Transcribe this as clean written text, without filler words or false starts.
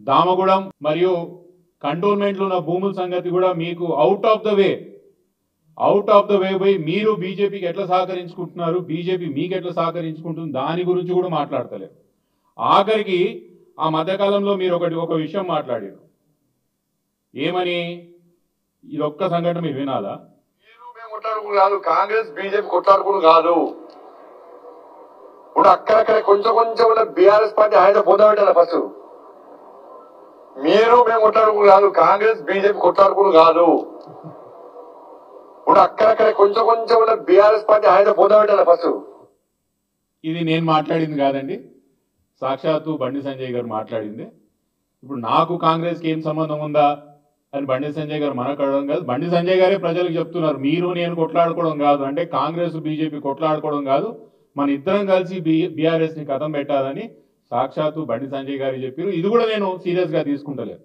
దామగూడెం మరియు కంటోన్మెంట్లో ఉన్న భూముల సంగతి కూడా మీకు అవుట్ ఆఫ్ ద వే పోయి మీరు బీజేపీకి ఎట్లా సహకరించుకుంటున్నారు, బీజేపీ మీకు ఎట్లా సహకరించుకుంటుంది దాని గురించి కూడా మాట్లాడతలేరు. ఆఖరికి ఆ మధ్యకాలంలో మీరు ఒక విషయం మాట్లాడారు. ఏమని? ఇది ఒక్క సంఘటన మీరు వినాలా? మేము కొట్లాడుకుని కాదు, కాంగ్రెస్ బీజేపీ కొట్లాడుకుని కాదు. ఇప్పుడు అక్కడక్కడ కొంచెం ఉన్న బీఆర్ఎస్ పార్టీ ఆయన పోతామంటారా? ఫస్ట్ మీరు మేము కొట్లాడుకుని కాదు, కాంగ్రెస్ బీజేపీ కొట్లాడుకుని కాదు. ఇప్పుడు అక్కడక్కడ కొంచెం ఉన్న బీఆర్ఎస్ పార్టీ ఆయన పోతామంటారా? ఫస్ట్ ఇది నేను మాట్లాడింది కాదండి, సాక్షాత్తు బండి సంజయ్ గారు మాట్లాడింది. ఇప్పుడు నాకు కాంగ్రెస్కి ఏం సంబంధం ఉందా అని బండి సంజయ్ గారు మనకడడం కాదు, బండి సంజయ్ గారే ప్రజలకు చెప్తున్నారు మీరు నేను కొట్లాడుకోవడం కాదు, అంటే కాంగ్రెస్ బీజేపీ కొట్లాడుకోవడం కాదు, మన ఇద్దరం కలిసి బీఆర్ఎస్ని కథం పెట్టాలని సాక్షాత్తు బండి సంజయ్ గారు చెప్పారు. ఇది కూడా నేను సీరియస్గా తీసుకుంటలేదు.